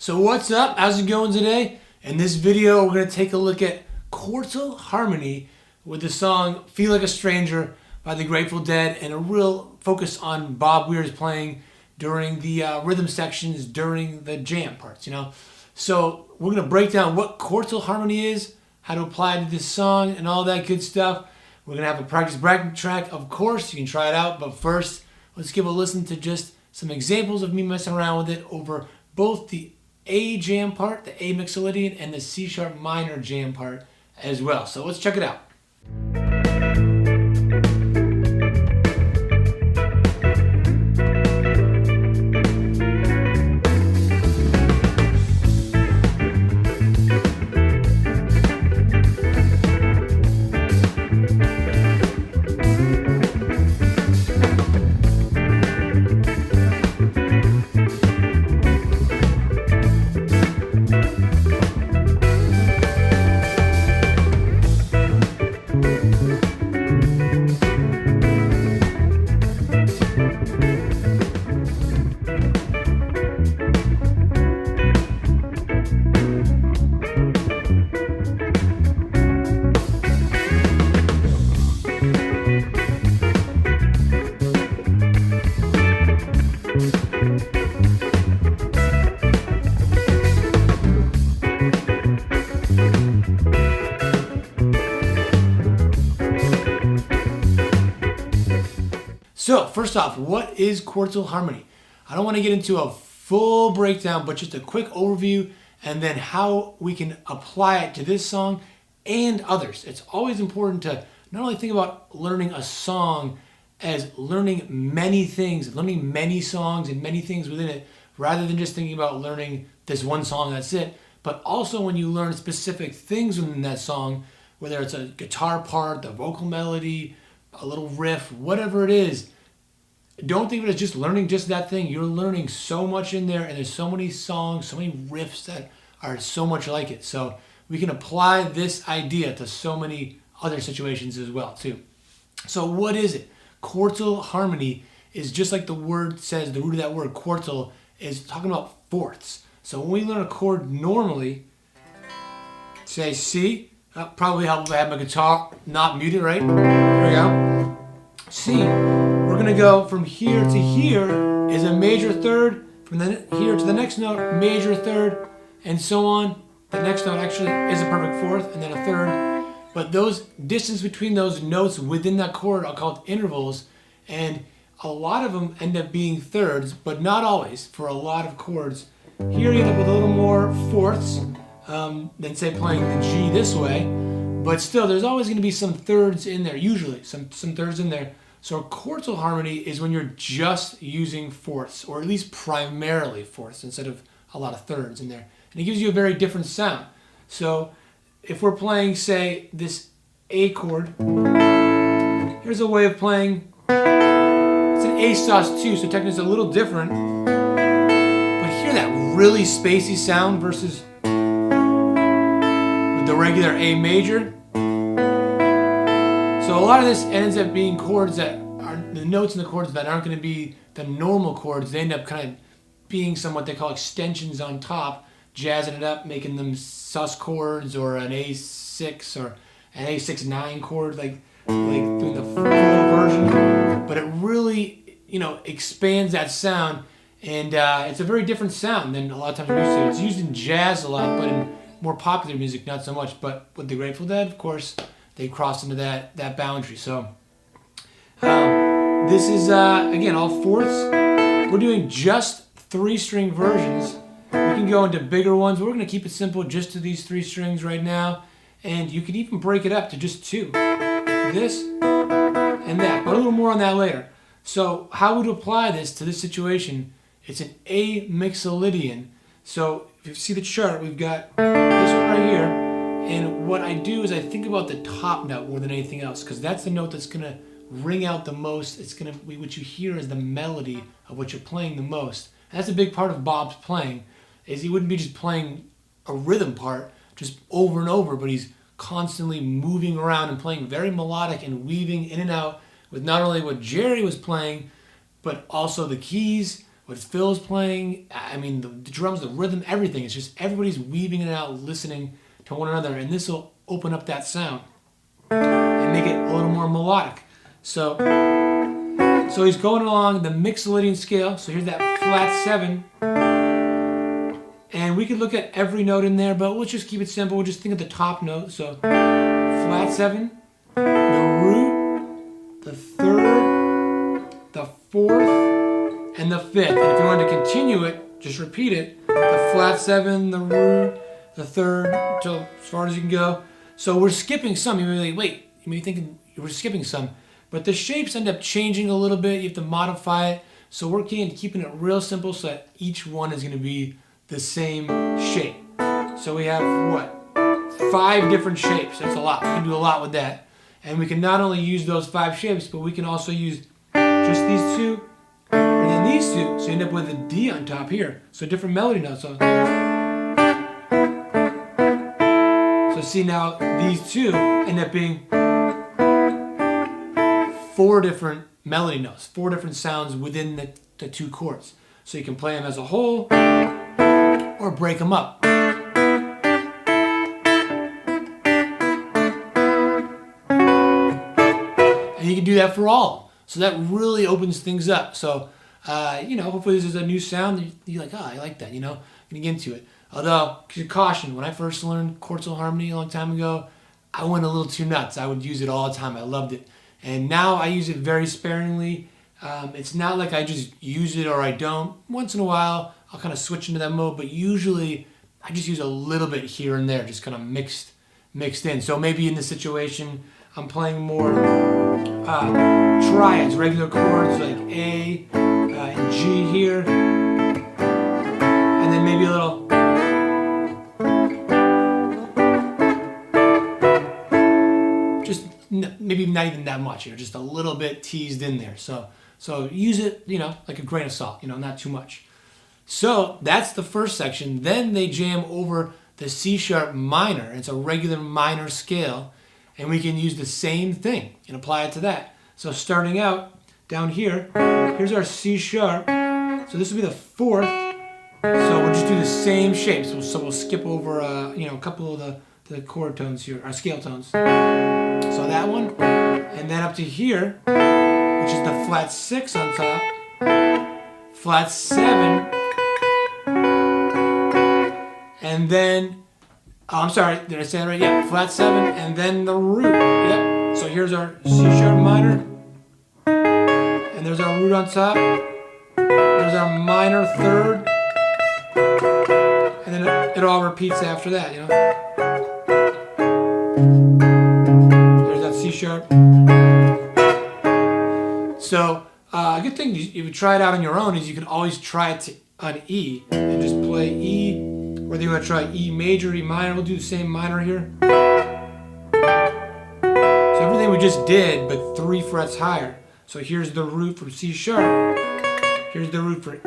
So what's up? How's it going today? In this video, we're going to take a look at quartal harmony with the song Feel Like a Stranger by the Grateful Dead, and a real focus on Bob Weir's playing during the rhythm sections, during the jam parts, So we're going to break down what quartal harmony is, how to apply it to this song, and all that good stuff. We're going to have a practice bracket track, of course. You can try it out, but first, let's give a listen to just some examples of me messing around with it over both the A jam part, the A mixolydian, and the C sharp minor jam part as well. So let's check it out. So first off, what is quartal harmony? I don't want to get into a full breakdown, but just a quick overview, and then how we can apply it to this song and others. It's always important to not only think about learning a song as learning many things, learning many songs and many things within it, rather than just thinking about learning this one song, that's it. But also when you learn specific things within that song, whether it's a guitar part, the vocal melody, a little riff, whatever it is, don't think of it as just learning just that thing. You're learning so much in there, and there's so many songs, so many riffs that are so much like it. So we can apply this idea to so many other situations as well too. So what is it? Quartal harmony is just like the word says, the root of that word quartal is talking about fourths. So when we learn a chord normally, say C, probably help if I have my guitar not muted, right? Here we go. C. We're going to go from here to here is a major third, from here to the next note, major third, and so on. The next note actually is a perfect fourth, and then a third. But those distance between those notes within that chord are called intervals, and a lot of them end up being thirds, but not always for a lot of chords. Here you end up with a little more fourths than say playing the G this way, but still there's always going to be some thirds in there, usually some thirds in there. So a quartal harmony is when you're just using fourths, or at least primarily fourths, instead of a lot of thirds in there. And it gives you a very different sound. So if we're playing, say, this A chord, here's a way of playing. It's an A sus2, so technically it's a little different. But hear that really spacey sound versus with the regular A major. So a lot of this ends up being chords that are the notes in the chords that aren't going to be the normal chords. They end up kind of being some what they call extensions on top, jazzing it up, making them sus chords or an A6 or an A6-9 chord, like doing the full version. But it really, expands that sound, and it's a very different sound than a lot of times we're used to. It's used in jazz a lot, but in more popular music, not so much. But with the Grateful Dead, of course, they crossed into that boundary. So this is, again, all fourths. We're doing just 3-string versions. We can go into bigger ones. We're going to keep it simple just to these 3 strings right now. And you can even break it up to just 2. This and that. But a little more on that later. So how would you apply this to this situation? It's an A mixolydian. So if you see the chart, we've got this one right here. And what I do is I think about the top note more than anything else, because that's the note that's going to ring out the most. It's going to be what you hear as the melody of what you're playing the most. And that's a big part of Bob's playing, is he wouldn't be just playing a rhythm part just over and over, but he's constantly moving around and playing very melodic and weaving in and out with not only what Jerry was playing, but also the keys, what Phil's playing. I mean, the drums, the rhythm, everything. It's just everybody's weaving it out, listening to one another, and this will open up that sound and make it a little more melodic. So he's going along the Mixolydian scale. So here's that flat 7. And we could look at every note in there, but let's just keep it simple. We'll just think of the top note. So flat 7, the root, the 3rd, the 4th, and the 5th. And if you wanted to continue it, just repeat it. The flat 7, the root, the 3rd, until as far as you can go. So we're skipping some. You may be like, wait, you may be thinking we're skipping some. But the shapes end up changing a little bit. You have to modify it. So we're keeping it real simple so that each one is going to be the same shape. So we have, what, 5 different shapes. That's a lot. We can do a lot with that. And we can not only use those 5 shapes, but we can also use just these 2 and then these 2. So you end up with a D on top here. So different melody notes. So see now these 2 end up being 4 different melody notes, 4 different sounds within the 2 chords. So you can play them as a whole or break them up. And you can do that for all. So that really opens things up. So, hopefully this is a new sound. You're like, oh, I like that, I'm going to get into it. Although, caution, when I first learned quartal harmony a long time ago, I went a little too nuts. I would use it all the time. I loved it. And now I use it very sparingly. It's not like I just use it or I don't. Once in a while, I'll kind of switch into that mode, but usually I just use a little bit here and there, just kind of mixed in. So maybe in this situation, I'm playing more triads, regular chords like A and G here, and then maybe a little maybe not even that much here, just a little bit teased in there. So use it, like a grain of salt, not too much. So that's the first section. Then they jam over the C sharp minor. It's a regular minor scale, and we can use the same thing and apply it to that. So starting out down here, here's our C sharp. So this will be the 4th. So we'll just do the same shapes. So we'll skip over, a couple of the chord tones here, our scale tones. So that one, and then up to here, which is the flat 6 on top, flat 7, and then, I'm sorry, did I say that right? Yeah, flat 7, and then the root. Yep. So here's our C sharp minor, and there's our root on top, there's our minor 3rd, and then it all repeats after that, C sharp. So a good thing if you try it out on your own is you can always try it on E and just play E, whether you want to try E major, E minor. We'll do the same minor here. So everything we just did, but 3 frets higher. So here's the root for C sharp. Here's the root for E.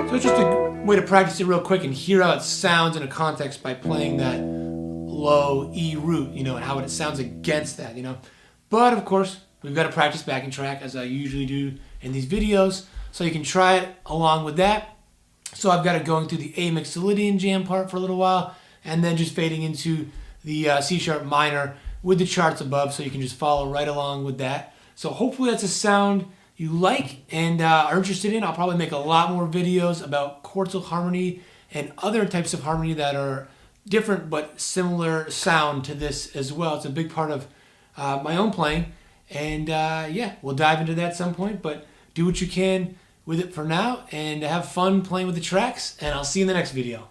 So it's just a way to practice it real quick and hear how it sounds in a context by playing that low E root, and how it sounds against that, But of course, we've got to practice backing track as I usually do in these videos, so you can try it along with that. So I've got it going through the A Mixolydian jam part for a little while, and then just fading into the C sharp minor with the charts above, so you can just follow right along with that. So hopefully that's a sound you like and are interested in. I'll probably make a lot more videos about quartal harmony and other types of harmony that are different but similar sound to this as well. It's a big part of my own playing, and we'll dive into that at some point, but do what you can with it for now and have fun playing with the tracks, and I'll see you in the next video.